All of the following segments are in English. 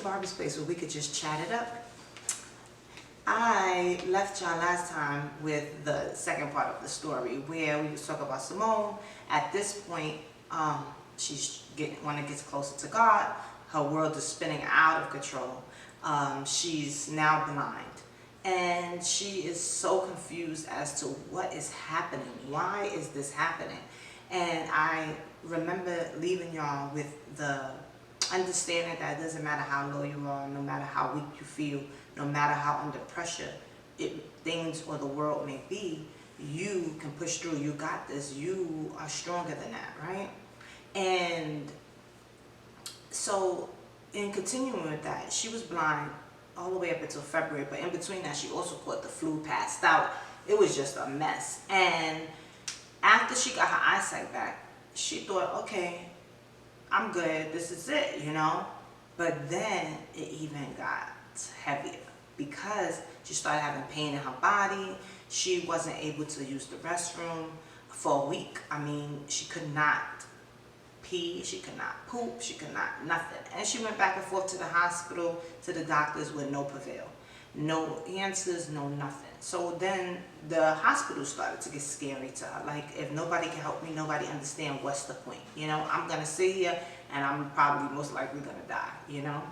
Barbie's place where we could just chat it up. I left y'all last time with the second part of the story where we was talking about Simone. At this point, she's when it gets closer to God, her world is spinning out of control. She's now blind. And she is so confused as to what is happening. Why is this happening? And I remember leaving y'all with the understanding that it doesn't matter how low you are, no matter how weak you feel, no matter how under pressure things or the world may be, you can push through. You got this. You are stronger than that, right? And so in continuing with that, she was blind all the way up until February, but in between that, she also caught the flu, passed out. It was just a mess. And after she got her eyesight back, she thought, okay, I'm good, this is it, you know? But then it even got heavier because she started having pain in her body. She wasn't able to use the restroom for a week. I mean, she could not pee, she could not poop, she could not nothing. And she went back and forth to the hospital, to the doctors with no prevail. No answers, no nothing. So then the hospital started to get scary to her. Like, if nobody can help me, nobody understand, what's the point? You know, I'm going to sit here and I'm probably most likely going to die, you know?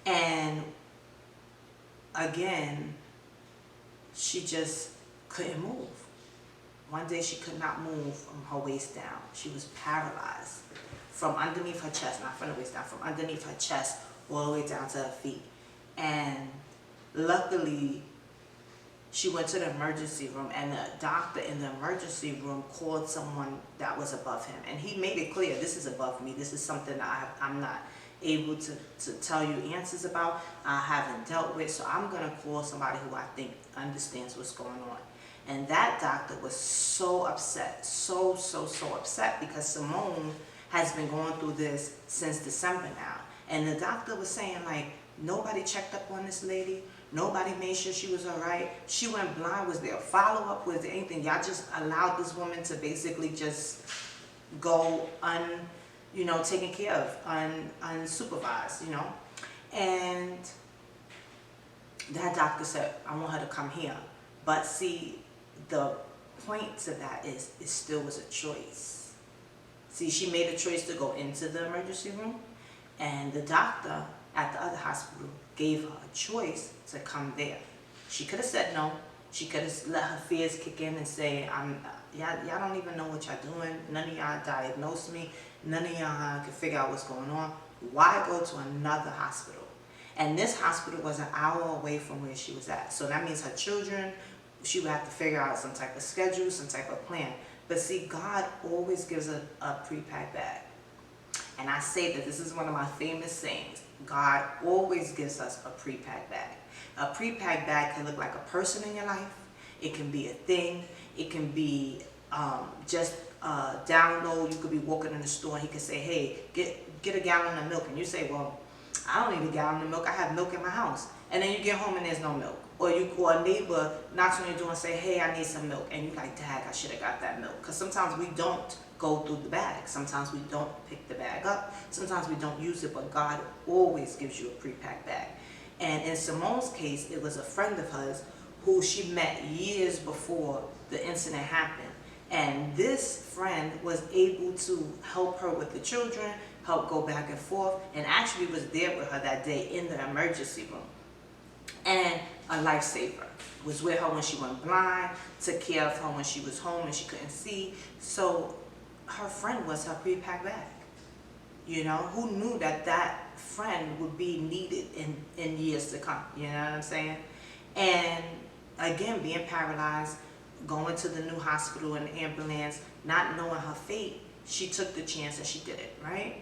And again, she just couldn't move. One day she could not move from her waist down. She was paralyzed from underneath her chest, not from the waist down, from underneath her chest all the way down to her feet. And luckily, she went to the emergency room, and the doctor in the emergency room called someone that was above him. And he made it clear, this is above me. This is something that I'm not able to tell you answers about. I haven't dealt with, so I'm going to call somebody who I think understands what's going on. And that doctor was so upset, so upset, because Simone has been going through this since December now. And the doctor was saying, like, nobody checked up on this lady. Nobody made sure she was all right. She went blind. Was there a follow-up? Was there anything? Y'all just allowed this woman to basically just go taken care of, unsupervised, you know? And that doctor said, I want her to come here. But see, the point to that is it still was a choice. See, she made a choice to go into the emergency room, and the doctor at the other hospital gave her a choice to come there. She could have said no. She could have let her fears kick in and say, y'all don't even know what y'all doing. None of y'all diagnosed me. None of y'all can figure out what's going on. Why go to another hospital? And this hospital was an hour away from where she was at. So that means her children, she would have to figure out some type of schedule, some type of plan. But see, God always gives a pre-packed bag. And I say that this is one of my famous sayings. God always gives us a pre-packed bag. A pre-packed bag can look like a person in your life. It can be a thing. It can be just a download. You could be walking in the store and he could say, hey, get a gallon of milk. And you say, well, I don't need a gallon of milk. I have milk in my house. And then you get home and there's no milk. Or you call a neighbor, knocks on your door and say, hey, I need some milk. And you're like, dag, I should have got that milk. Because sometimes we don't go through the bag. Sometimes we don't pick the bag up. Sometimes we don't use it. But God always gives you a pre-packed bag. And in Simone's case, it was a friend of hers who she met years before the incident happened. And this friend was able to help her with the children, help go back and forth, and actually was there with her that day in the emergency room. And a lifesaver. Was with her when she went blind, took care of her when she was home and she couldn't see. So her friend was her pre-packed bag. You know, who knew that that friend would be needed in years to come? You know what I'm saying? And again, being paralyzed, going to the new hospital in the ambulance, not knowing her fate, she took the chance and she did it, right?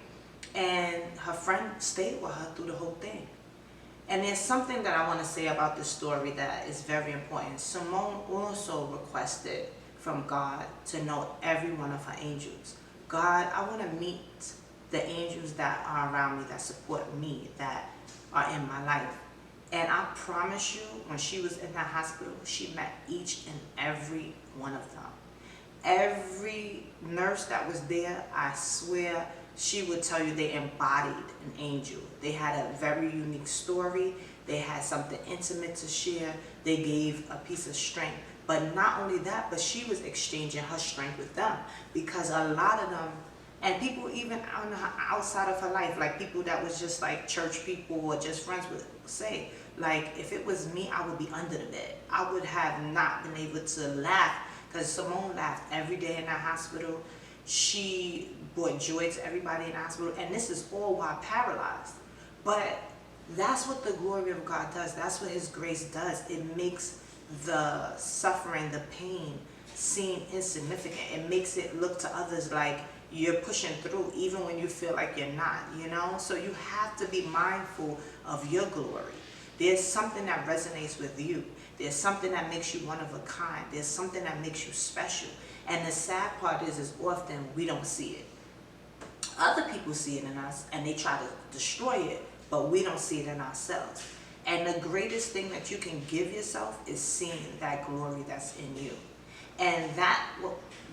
And her friend stayed with her through the whole thing. And there's something that I want to say about this story that is very important. Simone also requested from God to know every one of her angels. God, I want to meet the angels that are around me, that support me, that are in my life. And I promise you, when she was in that hospital, she met each and every one of them. Every nurse that was there, I swear, she would tell you they embodied an angel. They had a very unique story. They had something intimate to share. They gave a piece of strength. But not only that, but she was exchanging her strength with them, because a lot of them, and people even outside of her life, like people that was just like church people or just friends, would say, like, if it was me, I would be under the bed. I would have not been able to laugh, because Simone laughed every day in that hospital. She brought joy to everybody in the hospital, and this is all while paralyzed. But that's what the glory of God does. That's what His grace does. It makes the suffering, the pain, seem insignificant. It makes it look to others like you're pushing through, even when you feel like you're not, you know? So you have to be mindful of your glory. There's something that resonates with you. There's something that makes you one of a kind. There's something that makes you special. And the sad part is often we don't see it. Other people see it in us and they try to destroy it, but we don't see it in ourselves. And the greatest thing that you can give yourself is seeing that glory that's in you. And that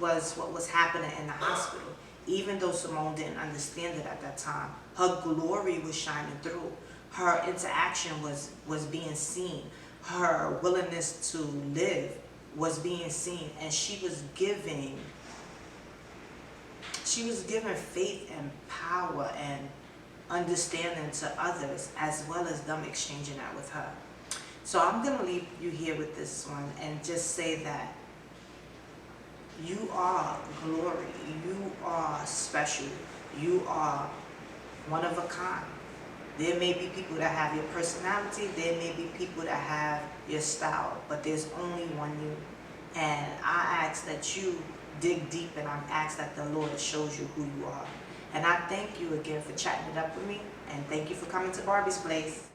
was what was happening in the hospital. Even though Simone didn't understand it at that time, her glory was shining through. Her interaction was being seen. Her willingness to live was being seen. And she was giving faith and power and understanding to others, as well as them exchanging that with her. So I'm going to leave you here with this one and just say that you are glory. You are special. You are one of a kind. There may be people that have your personality. There may be people that have your style, but there's only one you. And I ask that you dig deep, and I ask that the Lord shows you who you are. And I thank you again for chatting it up with me, and thank you for coming to Barbie's Place.